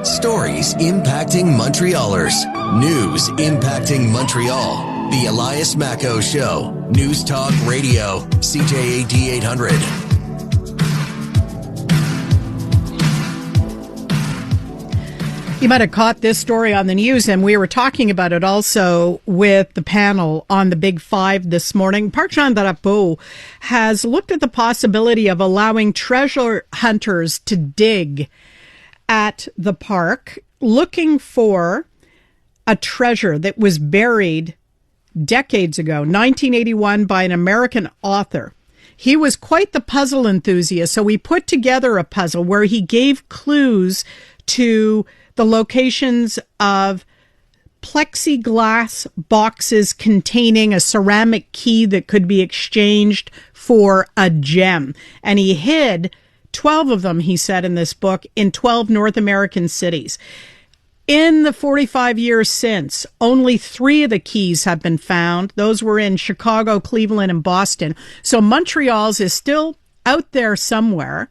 Stories impacting Montrealers. News impacting Montreal. The Elias Macco Show. News Talk Radio. CJAD 800. You might have caught this story on the news, and we were talking about it also with the panel on the Big Five this morning. Parc Jean-Drapeau has looked at the possibility of allowing treasure hunters to dig at the park, looking for a treasure that was buried decades ago, 1981, by an American author. He was quite the puzzle enthusiast, so he put together a puzzle where he gave clues to the locations of plexiglass boxes containing a ceramic key that could be exchanged for a gem. And he hid 12 of them, he said in this book, in 12 North American cities. In the 45 years since, only 3 of the keys have been found. Those were in Chicago, Cleveland, and Boston. So Montreal's is still out there somewhere.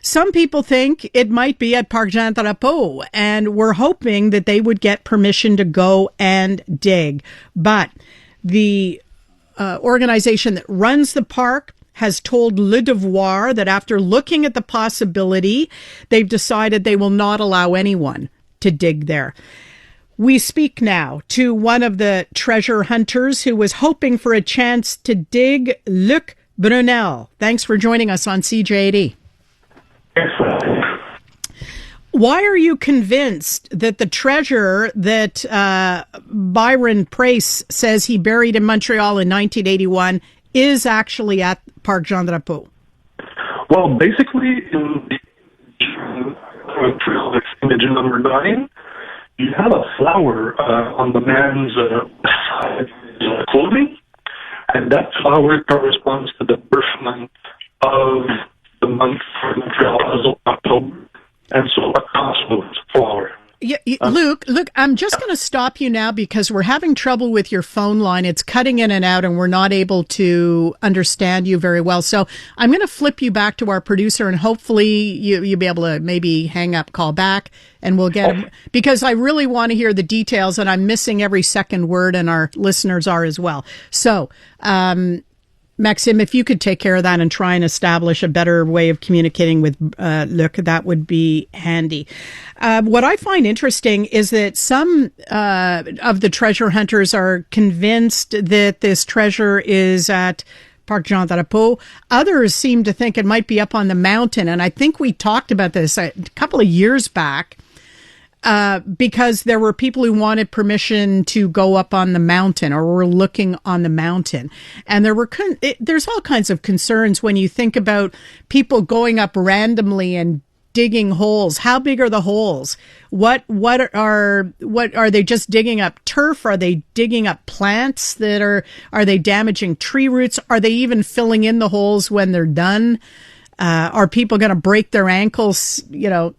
Some people think it might be at Parc Jean-Drapeau, and we're hoping that they would get permission to go and dig. But the organization that runs the park has told Le Devoir that after looking at the possibility, they've decided they will not allow anyone to dig there. We speak now to one of the treasure hunters who was hoping for a chance to dig, Luc Brunel. Thanks for joining us on CJAD. Why are you convinced that the treasure that Byron Price says he buried in Montreal in 1981 is actually at Parc Jean-Drapeau? Well, basically, in the image number 9, you have a flower on the man's side clothing, and that flower corresponds to the birth month of the month for Montreal as October, and so a Ausmus flower. Yeah, Luke, I'm just going to stop you now because we're having trouble with your phone line. It's cutting in and out, and we're not able to understand you very well. So I'm going to flip you back to our producer, and hopefully you'll be able to maybe hang up, call back, and we'll get him. Because I really want to hear the details, and I'm missing every second word, and our listeners are as well. So, Maxime, if you could take care of that and try and establish a better way of communicating with Luc, that would be handy. What I find interesting is that some of the treasure hunters are convinced that this treasure is at Parc Jean-Drapeau. Others seem to think it might be up on the mountain. And I think we talked about this a couple of years back. Because there were people who wanted permission to go up on the mountain or were looking on the mountain. And there's all kinds of concerns when you think about people going up randomly and digging holes. How big are the holes? What are they just digging up turf? Are they digging up plants that are they damaging tree roots? Are they even filling in the holes when they're done? Are people going to break their ankles,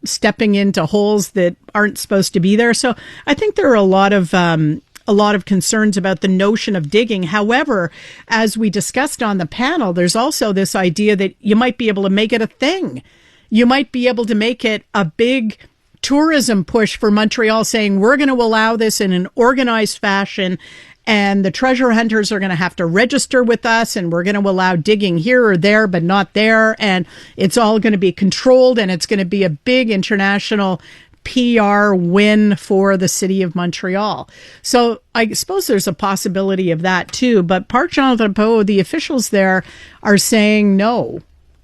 stepping into holes that aren't supposed to be there? So I think there are a lot of concerns about the notion of digging. However, as we discussed on the panel, there's also this idea that you might be able to make it a thing. You might be able to make it a big tourism push for Montreal, saying we're going to allow this in an organized fashion. And the treasure hunters are going to have to register with us, and we're going to allow digging here or there, but not there. And it's all going to be controlled, and it's going to be a big international PR win for the city of Montreal. So I suppose there's a possibility of that too. But Parc Jean-Drapeau, the officials there are saying no.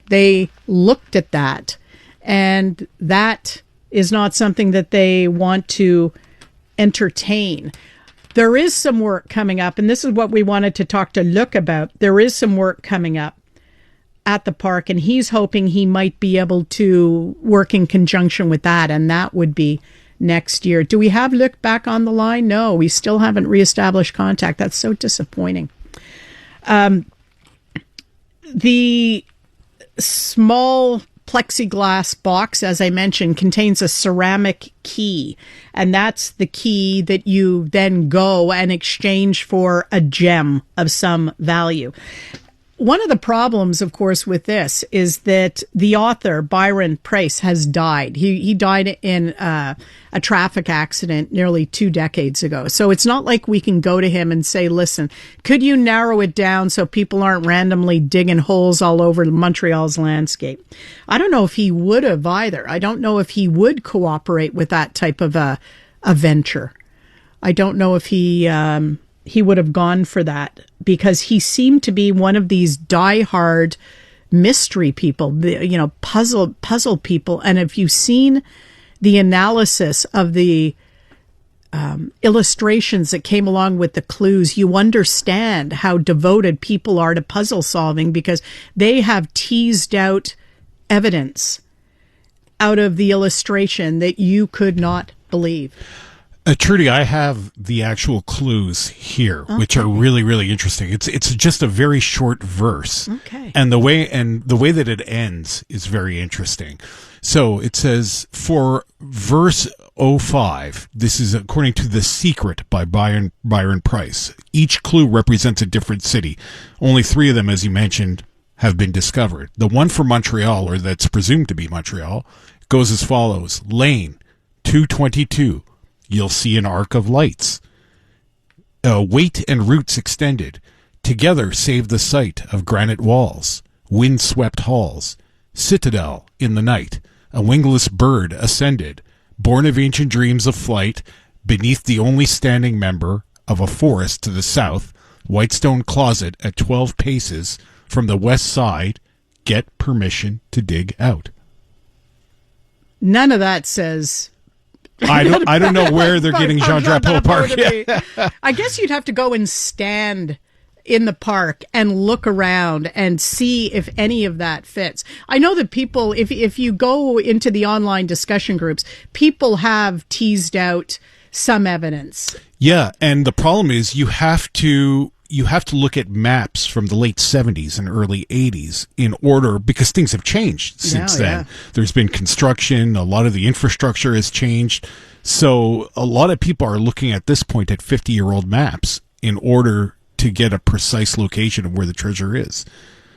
They looked at that, and that is not something that they want to entertain. There is some work coming up, and this is what we wanted to talk to Luc about. There is some work coming up at the park, and he's hoping he might be able to work in conjunction with that, and that would be next year. Do we have Luc back on the line? No, we still haven't reestablished contact. That's so disappointing. The small plexiglass box, as I mentioned, contains a ceramic key, and that's the key that you then go and exchange for a gem of some value. One of the problems, of course, with this is that the author, Byron Price, has died. He died in a traffic accident nearly 2 decades ago. So it's not like we can go to him and say, listen, could you narrow it down so people aren't randomly digging holes all over Montreal's landscape? I don't know if he would have either. I don't know if he would cooperate with that type of a venture. I don't know if he would have gone for that, because he seemed to be one of these diehard mystery people, puzzle people. And if you've seen the analysis of the illustrations that came along with the clues, you understand how devoted people are to puzzle solving, because they have teased out evidence out of the illustration that you could not believe. Trudy, I have the actual clues here, which are really, really interesting. It's just a very short verse. Okay. And the way that it ends is very interesting. So it says, for verse 05, this is according to The Secret by Byron Price. Each clue represents a different city. Only 3 of them, as you mentioned, have been discovered. The one for Montreal, or that's presumed to be Montreal, goes as follows. Lane 222. You'll see an arc of lights. Weight and roots extended. Together save the sight of granite walls. Wind-swept halls. Citadel in the night. A wingless bird ascended. Born of ancient dreams of flight. Beneath the only standing member of a forest to the south. Whitestone closet at 12 paces from the west side. Get permission to dig out. None of that says... I don't know where they're getting Jean-Drapeau Park. Yeah. I guess you'd have to go and stand in the park and look around and see if any of that fits. I know that people, if you go into the online discussion groups, people have teased out some evidence. Yeah, and the problem is you have to look at maps from the late 70s and early 80s in order, because things have changed since then. Yeah. There's been construction, a lot of the infrastructure has changed. So a lot of people are looking at this point at 50-year-old maps in order to get a precise location of where the treasure is.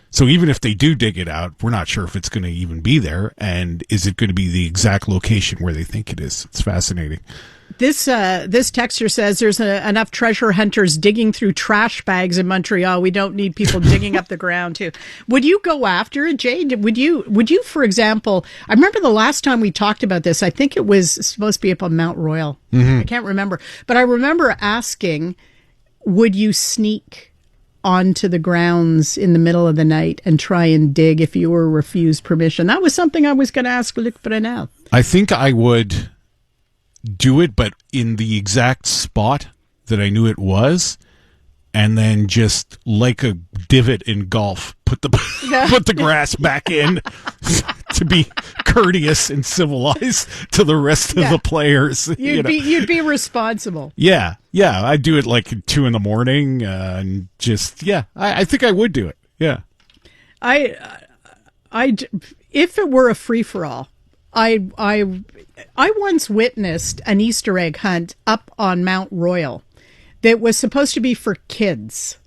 So even if they do dig it out, we're not sure if it's going to even be there, and is it going to be the exact location where they think it is. It's fascinating. This texter says there's enough treasure hunters digging through trash bags in Montreal. We don't need people digging up the ground too. Would you go after it, Jay? Would you, for example, I remember the last time we talked about this, I think it was supposed to be up on Mount Royal. Mm-hmm. I can't remember. But I remember asking, would you sneak onto the grounds in the middle of the night and try and dig if you were refused permission? That was something I was going to ask Luc Brunel. I think I would do it, but in the exact spot that I knew it was, and then just like a divot in golf, put the grass back in to be courteous and civilized to the rest of the players. You'd be responsible. Yeah, I'd do it like at 2 a.m. and just I think I would do it. Yeah, I if it were a free for all. I once witnessed an Easter egg hunt up on Mount Royal that was supposed to be for kids.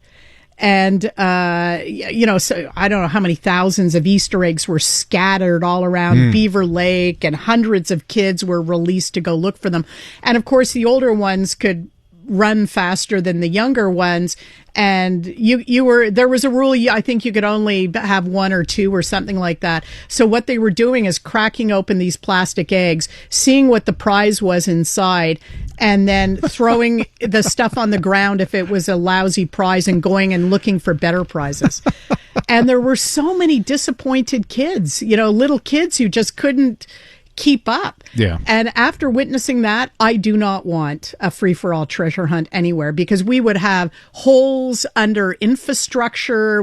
And, so I don't know how many thousands of Easter eggs were scattered all around Beaver Lake, and hundreds of kids were released to go look for them. And of course, the older ones could run faster than the younger ones. And there was a rule, I think you could only have 1 or 2 or something like that. So what they were doing is cracking open these plastic eggs, seeing what the prize was inside, and then throwing the stuff on the ground if it was a lousy prize, and going and looking for better prizes. And there were so many disappointed kids, little kids who just couldn't keep up. Yeah. And after witnessing that, I do not want a free-for-all treasure hunt anywhere, because we would have holes under infrastructure.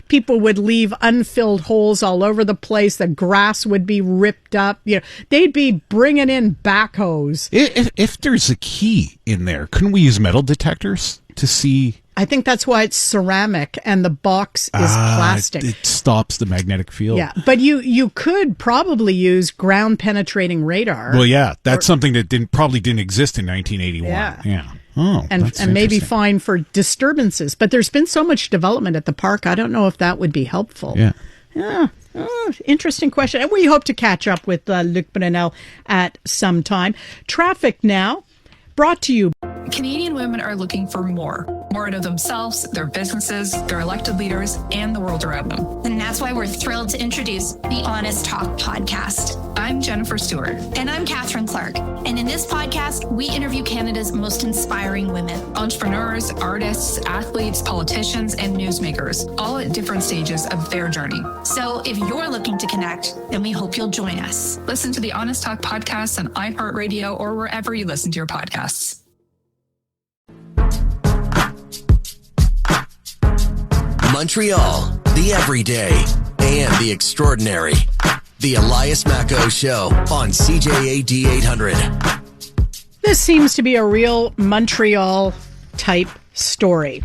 People would leave unfilled holes all over the place. The grass would be ripped up. They'd be bringing in backhoes. If there's a key in there, couldn't we use metal detectors to see? I think that's why it's ceramic and the box is plastic. It stops the magnetic field. Yeah, but you could probably use ground penetrating radar. Well, yeah, that's something that probably didn't exist in 1981. Yeah. and maybe fine for disturbances. But there's been so much development at the park. I don't know if that would be helpful. Yeah. Interesting question. And we hope to catch up with Luc Brunel at some time. Traffic now, brought to you. Canadian women are looking for more out of themselves, their businesses, their elected leaders, and the world around them. And that's why we're thrilled to introduce the Honest Talk podcast. I'm Jennifer Stewart. And I'm Catherine Clark. And in this podcast, we interview Canada's most inspiring women. Entrepreneurs, artists, athletes, politicians, and newsmakers, all at different stages of their journey. So if you're looking to connect, then we hope you'll join us. Listen to the Honest Talk podcast on iHeartRadio or wherever you listen to your podcasts. Montreal, the everyday and the extraordinary. The Elias Macco Show on CJAD 800. This seems to be a real Montreal type story.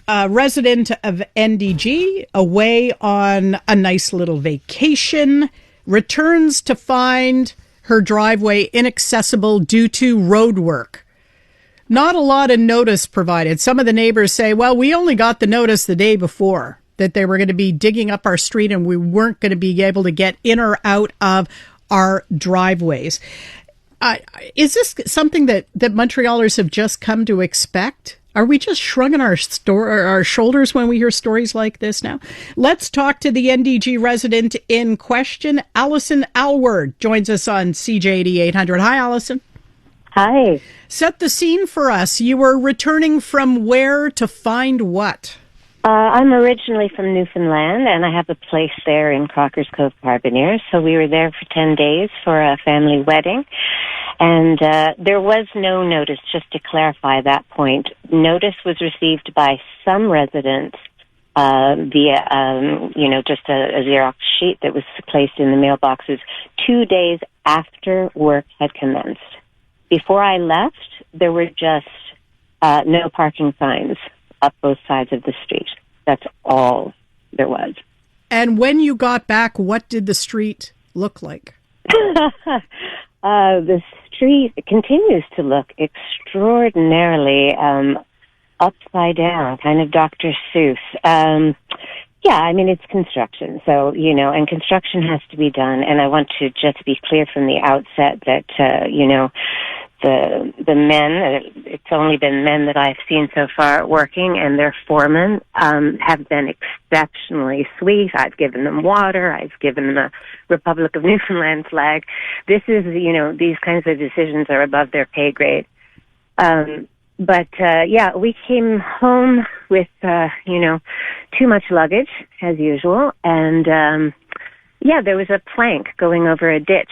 A resident of NDG, away on a nice little vacation, returns to find her driveway inaccessible due to road work. Not a lot of notice provided. Some of the neighbors say, well, we only got the notice the day before that they were going to be digging up our street and we weren't going to be able to get in or out of our driveways. Is this something that Montrealers have just come to expect? Are we just shrugging our shoulders when we hear stories like this now? Let's talk to the NDG resident in question. Alison Aylward joins us on CJAD 800. Hi, Alison. Hi. Set the scene for us. You were returning from where to find what? I'm originally from Newfoundland, and I have a place there in Crockers Cove, Carbonear. So we were there for 10 days for a family wedding. And there was no notice, just to clarify that point. Notice was received by some residents via, just a Xerox sheet that was placed in the mailboxes 2 days after work had commenced. Before I left, there were just no parking signs up both sides of the street. That's all there was. And when you got back, what did the street look like? The street continues to look extraordinarily upside down, kind of Dr. Seuss. It's construction. So, and construction has to be done. And I want to just be clear from the outset that, the men, it's only been men that I've seen so far working, and their foremen have been exceptionally sweet. I've given them water. I've given them a Republic of Newfoundland flag. This is, these kinds of decisions are above their pay grade. We came home with, too much luggage, as usual. And, there was a plank going over a ditch,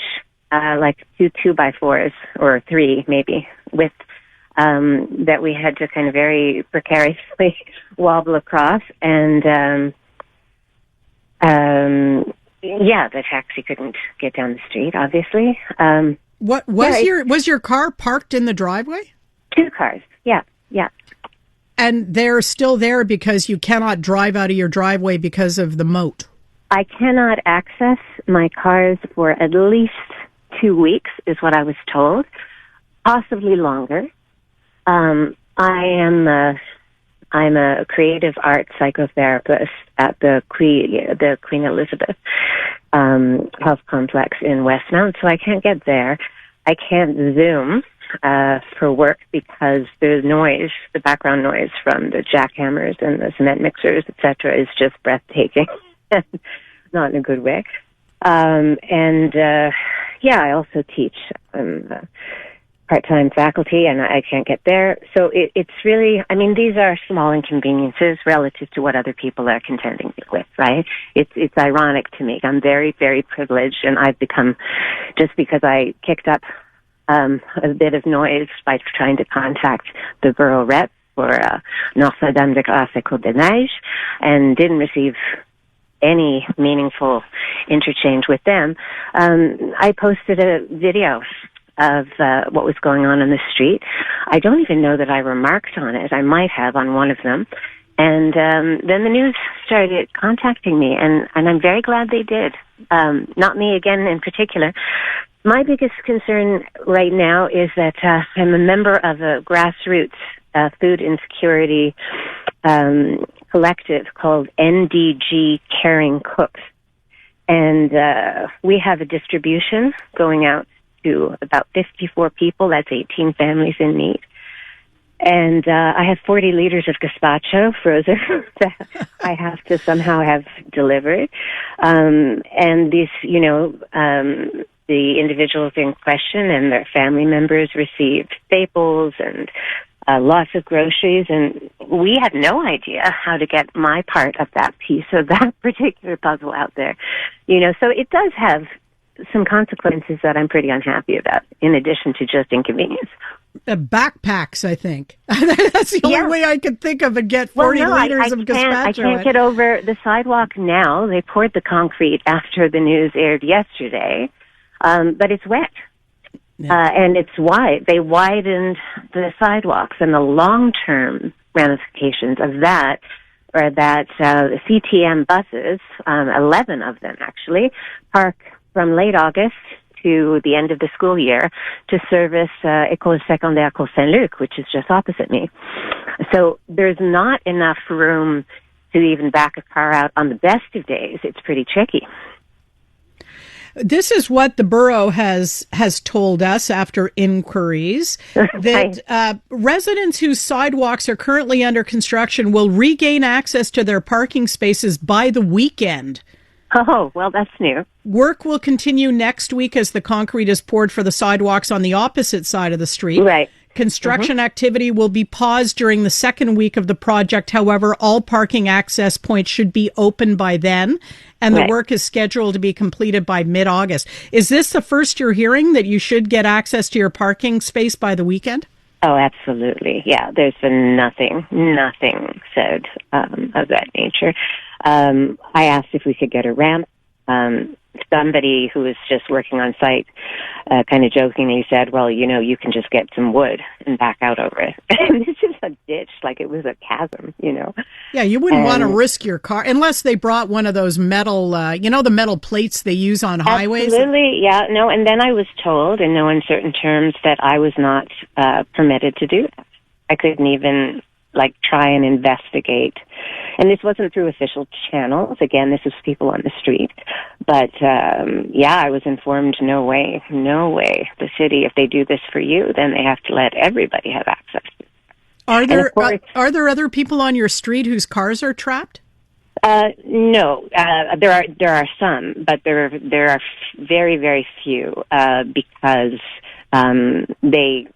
like two 2x4s, or 3 maybe, with, that we had to kind of very precariously wobble across. And, the taxi couldn't get down the street, obviously. Was your car parked in the driveway? 2 cars. Yeah. And they're still there because you cannot drive out of your driveway because of the moat. I cannot access my cars for at least 2 weeks, is what I was told. Possibly longer. I'm a creative arts psychotherapist at the Queen Elizabeth Health Complex in Westmount, so I can't get there. I can't Zoom for work because the background noise from the jackhammers and the cement mixers, etc., is just breathtaking. Not in a good way. I also teach. I'm part-time faculty, and I can't get there. So it's really, these are small inconveniences relative to what other people are contending with, right? It's ironic to me. I'm very, very privileged, and I've become, just because I kicked up a bit of noise by trying to contact the borough rep for Notre-Dame-de-Grâce Côte-des-Neiges, and didn't receive any meaningful interchange with them. I posted a video of what was going on the street. I don't even know that I remarked on it. I might have on one of them. And then the news started contacting me, and I'm very glad they did. Not me again in particular, My biggest concern right now is that I'm a member of a grassroots food insecurity collective called NDG Caring Cooks. And we have a distribution going out to about 54 people. That's 18 families in need. And I have 40 liters of gazpacho frozen that I have to somehow have delivered. And these, the individuals in question and their family members received staples and lots of groceries. And we had no idea how to get my part of that piece of that particular puzzle out there. So it does have some consequences that I'm pretty unhappy about, in addition to just inconvenience. Backpacks, I think. That's the only way I could think of to get 40 liters of gazpacho. I can't get over the sidewalk now. They poured the concrete after the news aired yesterday, but it's wet. Yeah. And it's wide. They widened the sidewalks, and the long-term ramifications of that are that the CTM buses, 11 of them actually, park from late August to the end of the school year to service École Secondaire Côte Saint-Luc, which is just opposite me. So there's not enough room to even back a car out on the best of days. It's pretty tricky. This is what the borough has told us after inquiries, that residents whose sidewalks are currently under construction will regain access to their parking spaces by the weekend. Oh, well, that's new. Work will continue next week as the concrete is poured for the sidewalks on the opposite side of the street. Right. Construction activity will be paused during the second week of the project. However, all parking access points should be open by then, and the work is scheduled to be completed by mid-August. Is this the first you're hearing that you should get access to your parking space by the weekend? Oh, absolutely. Yeah, there's been nothing said of that nature. I asked if we could get a ramp. Somebody who was just working on site kind of jokingly said, well, you can just get some wood and back out over it. And this is a ditch, like it was a chasm, Yeah, you wouldn't want to risk your car, unless they brought one of those metal, the metal plates they use on highways. Absolutely, yeah. No, and then I was told in no uncertain terms that I was not permitted to do that. I couldn't even try and investigate. And this wasn't through official channels. Again, this was people on the street. But, I was informed, no way. The city, if they do this for you, then they have to let everybody have access to it. Are there other people on your street whose cars are trapped? No, there are some, but there are very, very few, because, they,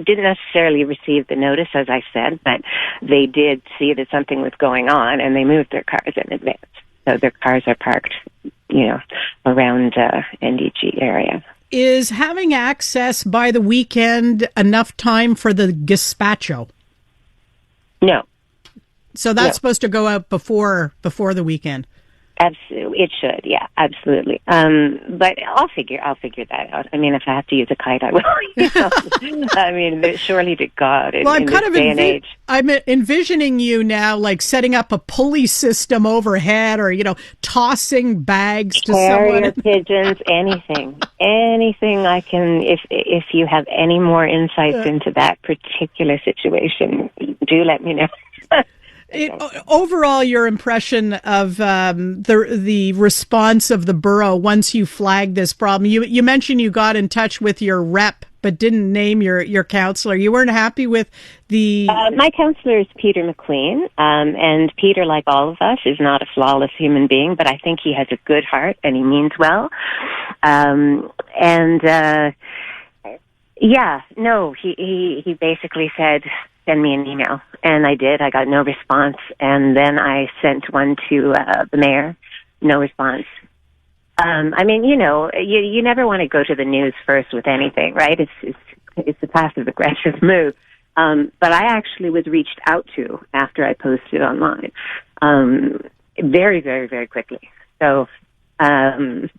didn't necessarily receive the notice, as I said, but they did see that something was going on, and they moved their cars in advance. So their cars are parked, around NDG area. Is having access by the weekend enough time for the gazpacho? No. So that's supposed to go out before the weekend? Absolutely, it should. Yeah, absolutely. But I'll figure that out. I mean, if I have to use a kite, I will. I mean, surely to God. Well, I'm kind of I'm envisioning you now, setting up a pulley system overhead, or tossing bags to someone. Pigeons, anything I can. If you have any more insights into that particular situation, do let me know. Overall, your impression of the response of the borough once you flagged this problem. You mentioned you got in touch with your rep, but didn't name your counselor. You weren't happy with the... my counselor is Peter McQueen, and Peter, like all of us, is not a flawless human being, but I think he has a good heart and he means well. He basically said, send me an email. And I did. I got no response. And then I sent one to the mayor. No response. You never want to go to the news first with anything, right? It's a passive-aggressive move. But I actually was reached out to after I posted online very, very, very quickly. So, and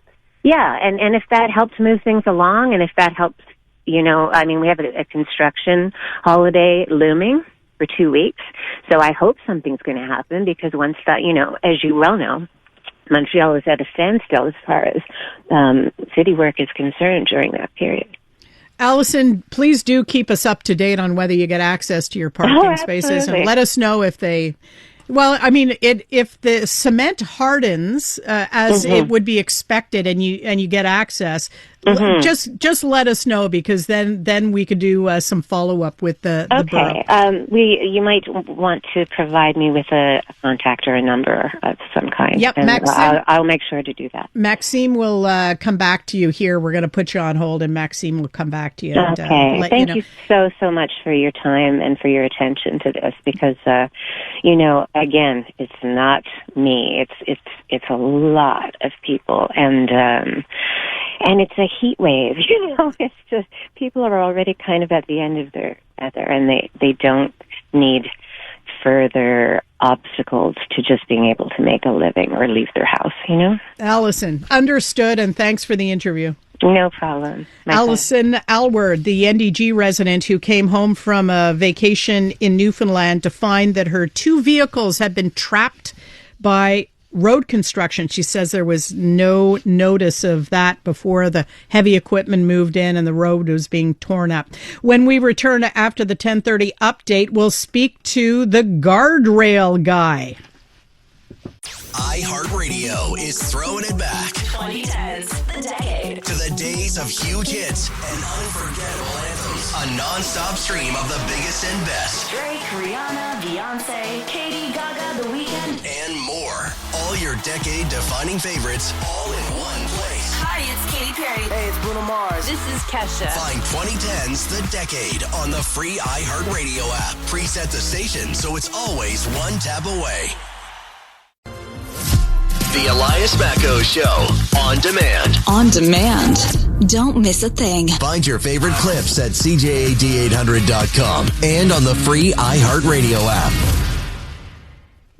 if that helps move things along, and if that helps, we have a construction holiday looming for 2 weeks. So I hope something's going to happen, because once that, as you well know, Montreal was at a standstill as far as city work is concerned during that period. Alison, please do keep us up to date on whether you get access to your parking spaces, and let us know if they... Well, I mean, if the cement hardens as it would be expected, and you get access, just let us know, because then we could do some follow up with the borough. You might want to provide me with a contact or a number of some kind. Yep, and Maxime, I'll make sure to do that. Maxime will come back to you here. We're going to put you on hold, and Maxime will come back to you. And, Thank you so much for your time and for your attention to this, because again, it's not me. It's a lot of people, and it's a heat wave. It's just people are already kind of at the end of their tether, and they don't need further obstacles to just being able to make a living or leave their house. Alison, understood, and thanks for the interview. No problem. Alison Aylward, the NDG resident who came home from a vacation in Newfoundland to find that her 2 vehicles had been trapped by road construction. She says there was no notice of that before the heavy equipment moved in and the road was being torn up. When we return after the 10:30 update, we'll speak to the Guardrail guy. iHeartRadio is throwing it back. 2010s, the decade. To the days of huge hits and unforgettable anthems. A non-stop stream of the biggest and best. Drake, Rihanna, Beyonce, Katy, Gaga, The Weeknd, and more. All your decade-defining favorites, all in one place. Hi, it's Katy Perry. Hey, it's Bruno Mars. This is Kesha. Find 2010's The Decade on the free iHeartRadio app. Preset the station so it's always one tap away. The Elias Macco Show, on demand. On demand. Don't miss a thing. Find your favorite clips at CJAD800.com and on the free iHeartRadio app.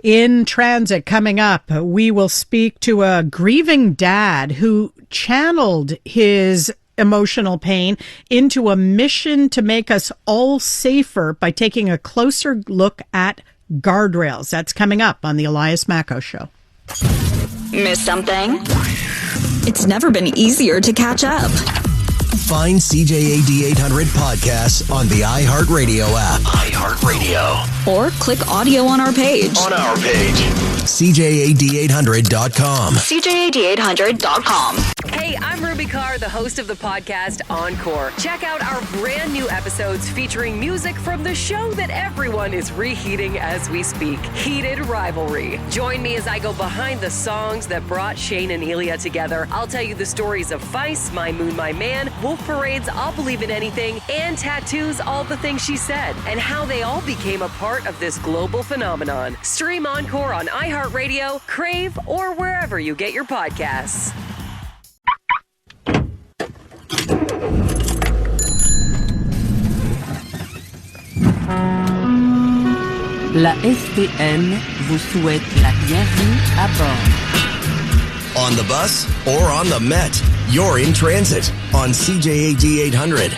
In transit coming up, we will speak to a grieving dad who channeled his emotional pain into a mission to make us all safer by taking a closer look at guardrails. That's coming up on the Elias Macco Show. Miss something? It's never been easier to catch up. Find CJAD 800 podcasts on the iHeartRadio app. iHeartRadio. Or click audio on our page. On our page. CJAD800.com. CJAD800.com. Hey, I'm Ruby Carr, the host of the podcast Encore. Check out our brand new episodes featuring music from the show that everyone is reheating as we speak, Heated Rivalry. Join me as I go behind the songs that brought Shane and Elia together. I'll tell you the stories of Feist, My Moon, My Man, Wolf Parade's I'll Believe in Anything, and Tattoo's All the Things She Said, and how they all became a part of this global phenomenon. Stream Encore on iHeartRadio, Crave, or wherever you get your podcasts. La STM vous souhaite la bienvenue à bord. On the bus or on the Met, you're in transit on CJAD 800.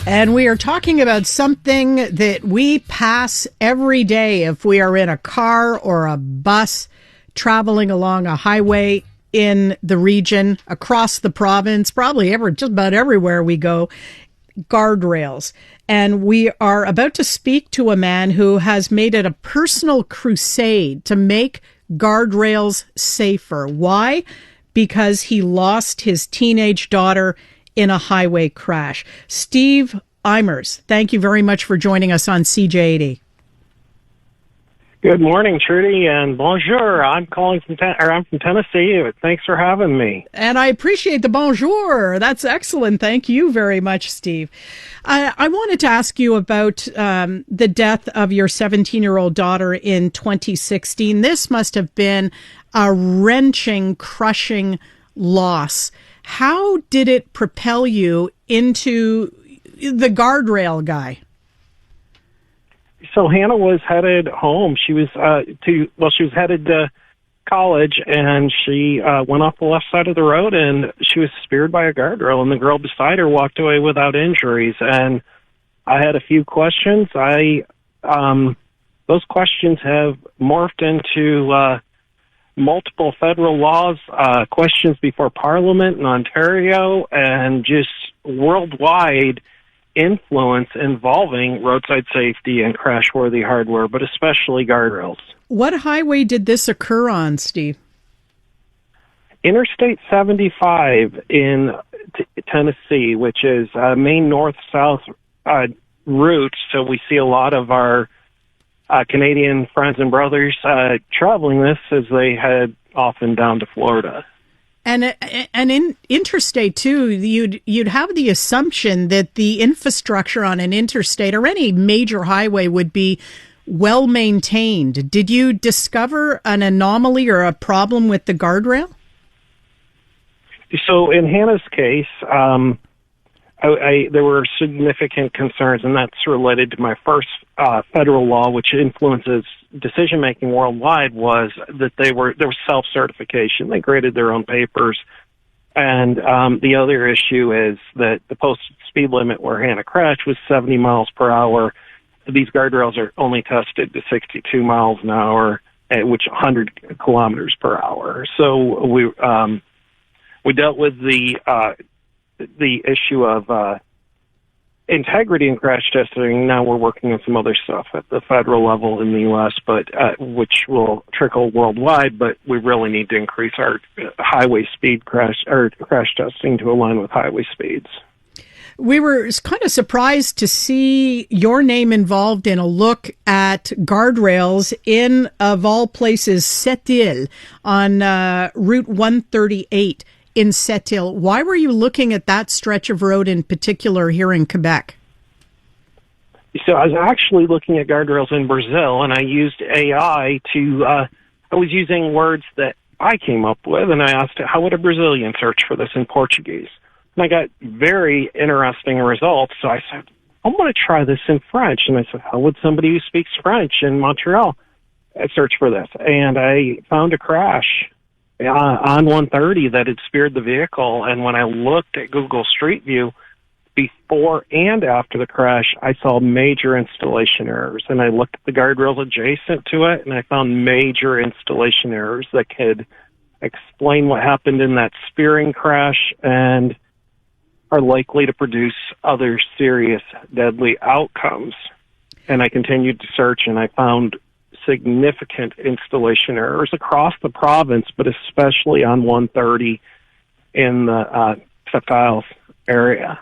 And we are talking about something that we pass every day if we are in a car or a bus traveling along a highway in the region, across the province, probably just about everywhere we go. Guardrails. And we are about to speak to a man who has made it a personal crusade to make guardrails safer. Why? Because he lost his teenage daughter in a highway crash. Steve Eimers, thank you very much for joining us on CJAD. Good morning, Trudy, and bonjour. I'm calling from Tennessee. Thanks for having me. And I appreciate the bonjour. That's excellent. Thank you very much, Steve. I wanted to ask you about the death of your 17-year-old daughter in 2016. This must have been a wrenching, crushing loss. How did it propel you into the guardrail guy? So Hannah was headed home. She was she was headed to college, and she went off the left side of the road, and she was speared by a guardrail, and the girl beside her walked away without injuries. And I had a few questions. Those questions have morphed into multiple federal laws, questions before Parliament in Ontario, and just worldwide influence involving roadside safety and crash-worthy hardware, but especially guardrails. What highway did this occur on, Steve? Interstate 75 in Tennessee, which is a main north-south route, so we see a lot of our Canadian friends and brothers traveling this as they head often down to Florida. And in interstate too, you'd have the assumption that the infrastructure on an interstate or any major highway would be well maintained. Did you discover an anomaly or a problem with the guardrail? So in Hannah's case, there were significant concerns, and that's related to my first federal law, which influences decision-making worldwide, was that there was self-certification. They graded their own papers. And the other issue is that the posted speed limit where Hannah crashed was 70 miles per hour. These guardrails are only tested to 62 miles an hour, which 100 kilometers per hour. So we dealt with the issue of integrity in crash testing. Now we're working on some other stuff at the federal level in the U.S., but which will trickle worldwide. But we really need to increase our highway speed crash testing to align with highway speeds. We were kind of surprised to see your name involved in a look at guardrails in, of all places, Sept-Îles on Route 138 in Sept-Îles. Why were you looking at that stretch of road in particular here in Quebec? So I was actually looking at guardrails in Brazil, and I used AI to, I was using words that I came up with, and I asked it, how would a Brazilian search for this in Portuguese? And I got very interesting results. So I said, I'm going to try this in French. And I said, how would somebody who speaks French in Montreal search for this? And I found a crash on 130 that had speared the vehicle. And when I looked at Google Street View before and after the crash, I saw major installation errors. And I looked at the guardrails adjacent to it, and I found major installation errors that could explain what happened in that spearing crash and are likely to produce other serious, deadly outcomes. And I continued to search, and I found significant installation errors across the province, but especially on 130 in the Sept-Îles area.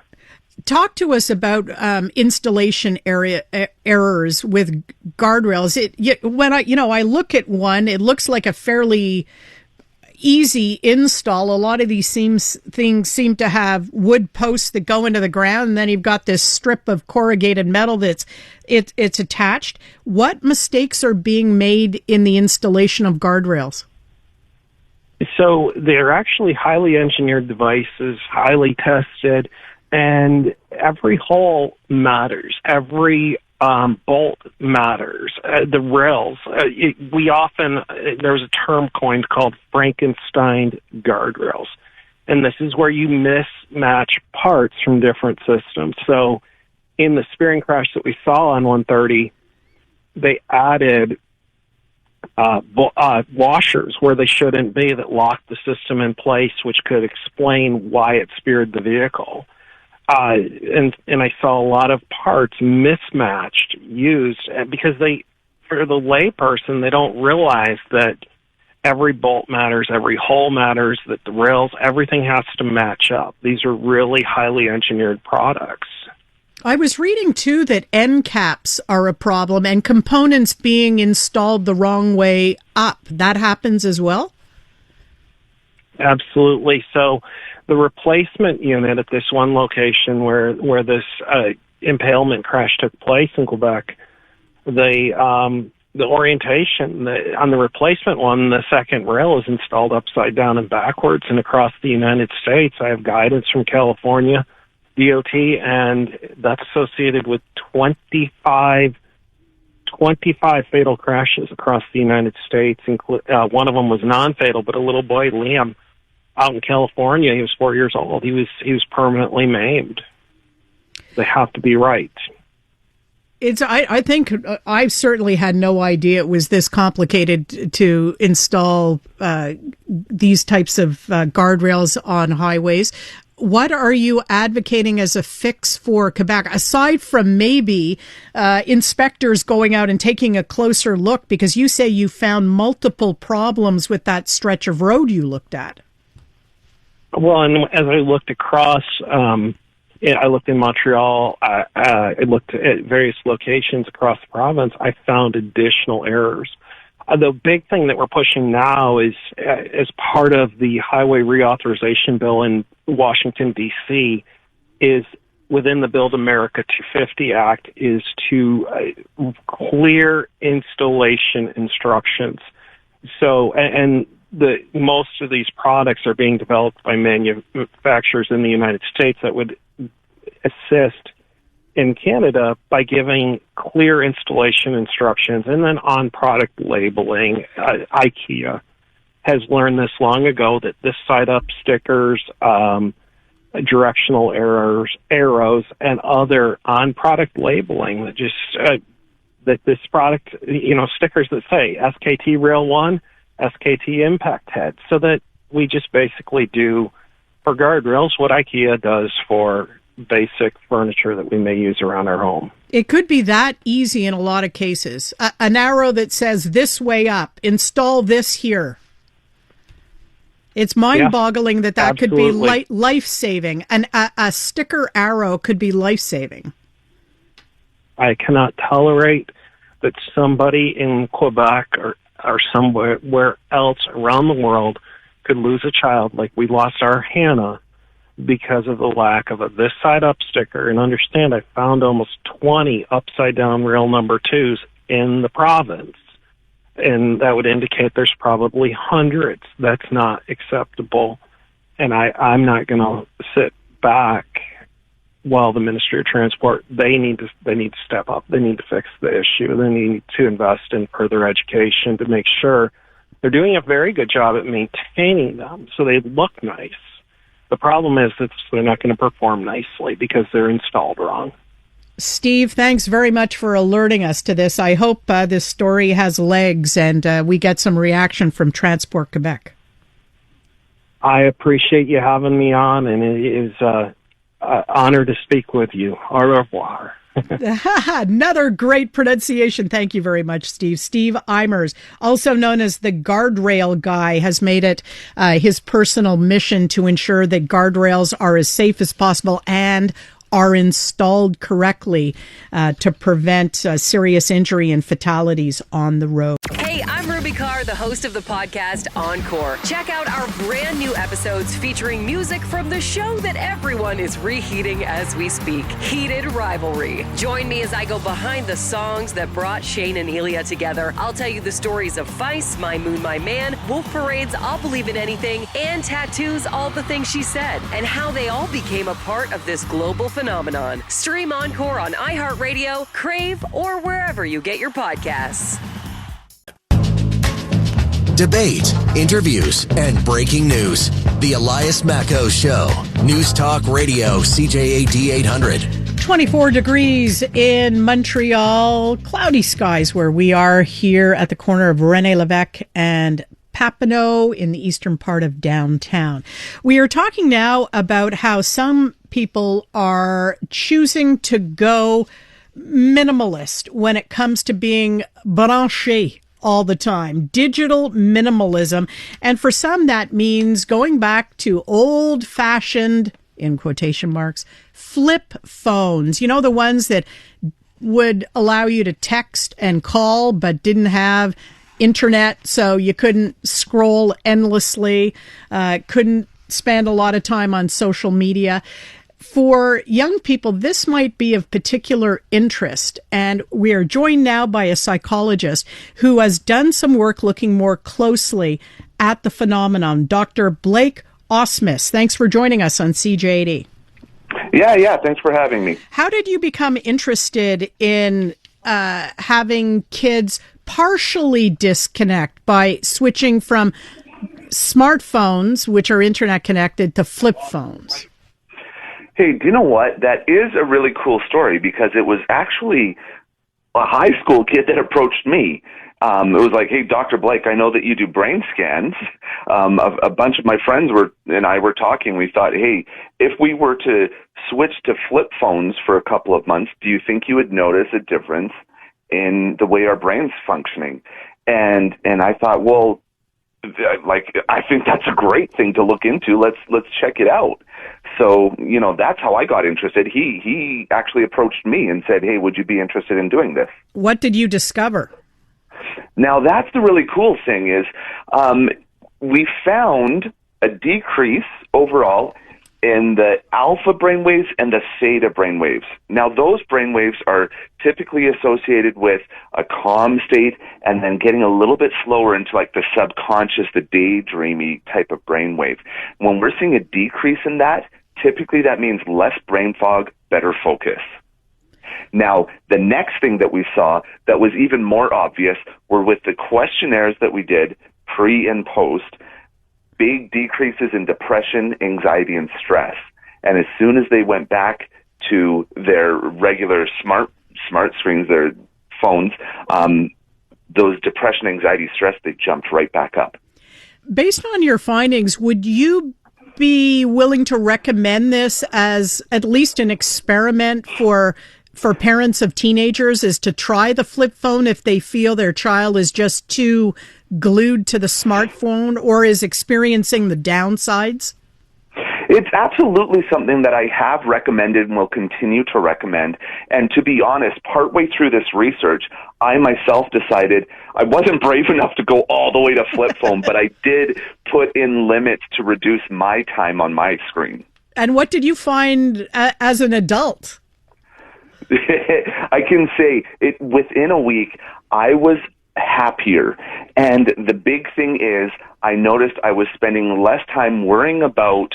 Talk to us about installation errors with guardrails. When I look at one, it looks like a fairly easy install. A lot of these things seem to have wood posts that go into the ground, and then you've got this strip of corrugated metal that's it's attached. What mistakes are being made in the installation of guardrails? So they're actually highly engineered devices, highly tested, and every hole matters. Every bolt matters. The rails, there's a term coined called Frankenstein guardrails. And this is where you mismatch parts from different systems. So in the spearing crash that we saw on 130, they added washers where they shouldn't be that locked the system in place, which could explain why it speared the vehicle. And I saw a lot of parts mismatched, used, because for the layperson, they don't realize that every bolt matters, every hole matters, that the rails, everything has to match up. These are really highly engineered products. I was reading, too, that end caps are a problem and components being installed the wrong way up. That happens as well? Absolutely. So the replacement unit at this one location where this impalement crash took place in Quebec, the orientation on the replacement one, the second rail is installed upside down and backwards. And across the United States, I have guidance from California DOT, and that's associated with 25 fatal crashes across the United States. One of them was non-fatal, but a little boy, Liam, out in California, he was 4 years old. He was permanently maimed. They have to be right. I think I certainly had no idea it was this complicated to install these types of guardrails on highways. What are you advocating as a fix for Quebec, aside from maybe inspectors going out and taking a closer look? Because you say you found multiple problems with that stretch of road you looked at. Well, and as I looked across, I looked in Montreal, I looked at various locations across the province, I found additional errors. The big thing that we're pushing now is, as part of the highway reauthorization bill in Washington, D.C., is within the Build America 250 Act, is to clear installation instructions. So, and most of these products are being developed by manufacturers in the United States that would assist in Canada by giving clear installation instructions and then on product labeling. IKEA has learned this long ago, that this side up stickers, directional arrows, and other on product labeling that just that this product, stickers that say SKT Rail 1, SKT Impact Head, so that we just basically do for guardrails what IKEA does for basic furniture that we may use around our home. It could be that easy in a lot of cases. An arrow that says this way up, install this here. It's mind-boggling that absolutely. Could be life-saving. And a sticker arrow could be life-saving. I cannot tolerate that somebody in Quebec or somewhere else around the world could lose a child like we lost our Hannah because of the lack of a this side up sticker. And understand, I found almost 20 upside down rail number 2s in the province. And that would indicate there's probably hundreds. That's not acceptable. And I'm not going to sit back while the Ministry of Transport, they need to step up. They need to fix the issue. They need to invest in further education to make sure they're doing a very good job at maintaining them so they look nice. The problem is that they're not going to perform nicely because they're installed wrong. Steve, thanks very much for alerting us to this. I hope this story has legs and we get some reaction from Transport Quebec. I appreciate you having me on, and it is an honor to speak with you. Au revoir. Another great pronunciation. Thank you very much, Steve. Steve Eimers, also known as the Guardrail Guy, has made it his personal mission to ensure that guardrails are as safe as possible and are installed correctly to prevent serious injury and fatalities on the road. Hey, I'm Ruby Carr, the host of the podcast Encore. Check out our brand new episodes featuring music from the show that everyone is reheating as we speak, Heated Rivalry. Join me as I go behind the songs that brought Shane and Elia together. I'll tell you the stories of Feist, My Moon, My Man, Wolf Parade's I'll Believe in Anything, and Tattoo's All the Things She Said, and how they all became a part of this global phenomenon. Stream Encore on iHeartRadio, Crave, or wherever you get your podcasts. Debate, interviews, and breaking news. The Elias Macco Show. News Talk Radio, CJAD 800. 24 degrees in Montreal. Cloudy skies where we are here at the corner of René Lévesque and Papineau in the eastern part of downtown. We are talking now about how some people are choosing to go minimalist when it comes to being branché all the time. Digital minimalism. And for some, that means going back to old-fashioned, in quotation marks, flip phones. You know, the ones that would allow you to text and call but didn't have internet, so you couldn't scroll endlessly, couldn't spend a lot of time on social media. For young people, this might be of particular interest, and we are joined now by a psychologist who has done some work looking more closely at the phenomenon, Dr. Blake Ausmus. Thanks for joining us on CJAD. Yeah, thanks for having me. How did you become interested in having kids partially disconnect by switching from smartphones, which are internet connected, to flip phones? Hey, do you know what? That is a really cool story because it was actually a high school kid that approached me. It was like, hey, Dr. Blake, I know that you do brain scans. A bunch of my friends and I were talking. We thought, hey, if we were to switch to flip phones for a couple of months, do you think you would notice a difference in the way our brain's functioning? And I thought, well, I think that's a great thing to look into. Let's check it out. So, that's how I got interested. He actually approached me and said, hey, would you be interested in doing this? What did you discover? Now, that's the really cool thing is we found a decrease overall in the alpha brainwaves and the theta brainwaves. Now, those brainwaves are typically associated with a calm state and then getting a little bit slower into like the subconscious, the daydreamy type of brainwave. When we're seeing a decrease in that, typically that means less brain fog, better focus. Now, the next thing that we saw that was even more obvious were with the questionnaires that we did pre and post, big decreases in depression, anxiety, and stress. And as soon as they went back to their regular smart screens, their phones, those depression, anxiety, stress, they jumped right back up. Based on your findings, would you be willing to recommend this as at least an experiment for parents of teenagers, is to try the flip phone if they feel their child is just too glued to the smartphone or is experiencing the downsides? It's absolutely something that I have recommended and will continue to recommend. And to be honest, partway through this research, I myself decided I wasn't brave enough to go all the way to flip phone, but I did put in limits to reduce my time on my screen. And what did you find as an adult? I can say within a week, I was happier. And the big thing is I noticed I was spending less time worrying about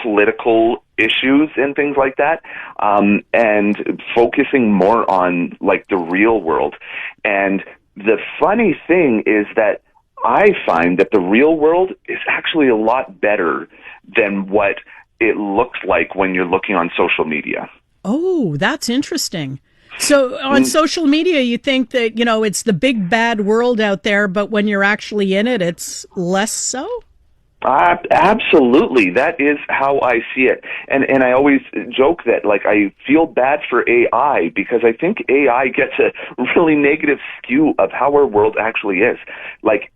political issues and things like that, and focusing more on like the real world. And the funny thing is that I find that the real world is actually a lot better than what it looks like when you're looking on social media. Oh, that's interesting. So on social media, you think that, it's the big bad world out there, but when you're actually in it, it's less so? Absolutely. That is how I see it. And I always joke that, I feel bad for AI because I think AI gets a really negative skew of how our world actually is.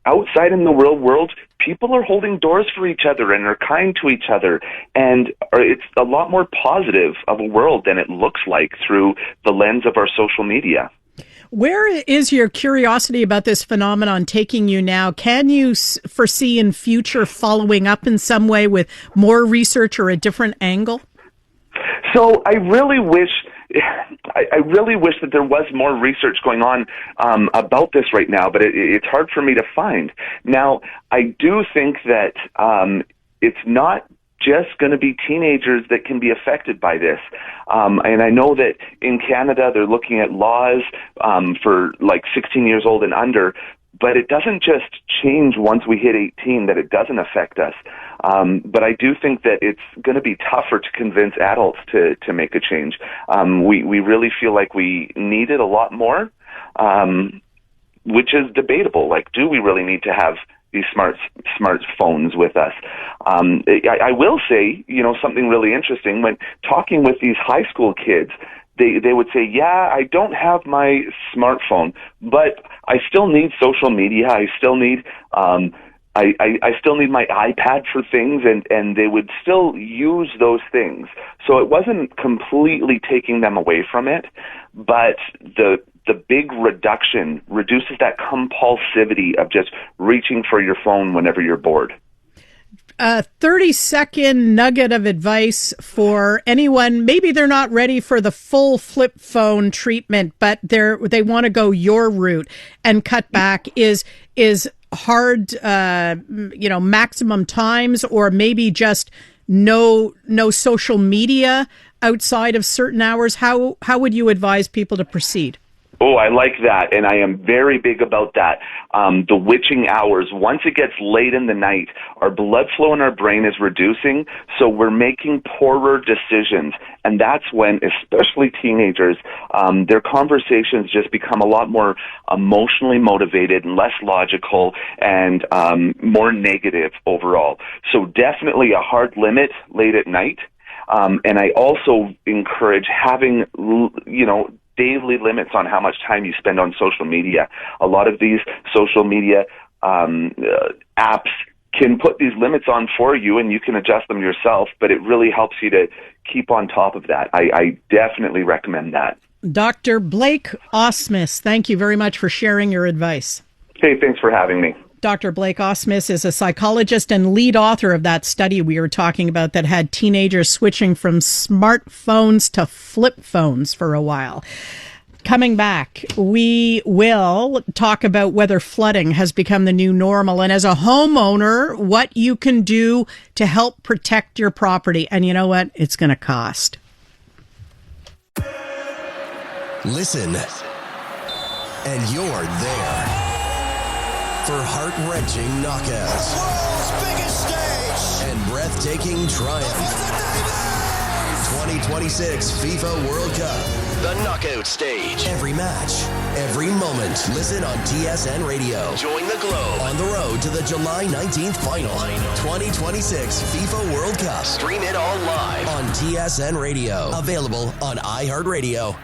Outside in the real world, people are holding doors for each other and are kind to each other. And it's a lot more positive of a world than it looks like through the lens of our social media. Where is your curiosity about this phenomenon taking you now? Can you foresee in future following up in some way with more research or a different angle? So I really wish that there was more research going on about this right now, but it's hard for me to find. Now, I do think that it's not just going to be teenagers that can be affected by this. And I know that in Canada, they're looking at laws for 16 years old and under, but it doesn't just change once we hit 18 that it doesn't affect us. But I do think that it's going to be tougher to convince adults to make a change. We really feel like we need it a lot more, which is debatable. Do we really need to have these smartphones with us? I will say, something really interesting. When talking with these high school kids, they would say, yeah, I don't have my smartphone, but I still need social media. I still need I still need my iPad for things, and they would still use those things. So it wasn't completely taking them away from it, but the big reduction reduces that compulsivity of just reaching for your phone whenever you're bored. A 30-second nugget of advice for anyone. Maybe they're not ready for the full flip phone treatment, but they want to go your route and cut back. Is hard, maximum times, or maybe just no social media outside of certain hours? How would you advise people to proceed? Oh, I like that, and I am very big about that. The witching hours, once it gets late in the night, our blood flow in our brain is reducing, so we're making poorer decisions. And that's when, especially teenagers, their conversations just become a lot more emotionally motivated and less logical and more negative overall. So definitely a hard limit late at night. And I also encourage having, daily limits on how much time you spend on social media. A lot of these social media apps can put these limits on for you, and you can adjust them yourself, but it really helps you to keep on top of that. I definitely recommend that. Dr. Blake Ausmus, thank you very much for sharing your advice. Hey, thanks for having me. Dr. Blake Ausmus is a psychologist and lead author of that study we were talking about that had teenagers switching from smartphones to flip phones for a while. Coming back, we will talk about whether flooding has become the new normal, and as a homeowner, what you can do to help protect your property. And you know what? It's going to cost. Listen, and you're there for heart-wrenching knockouts, world's biggest stage, and breathtaking triumph. 2026 FIFA World Cup, the knockout stage. Every match, every moment. Listen on TSN Radio. Join the Globe on the road to the July 19th final. 2026 FIFA World Cup. Stream it all live on TSN Radio. Available on iHeartRadio.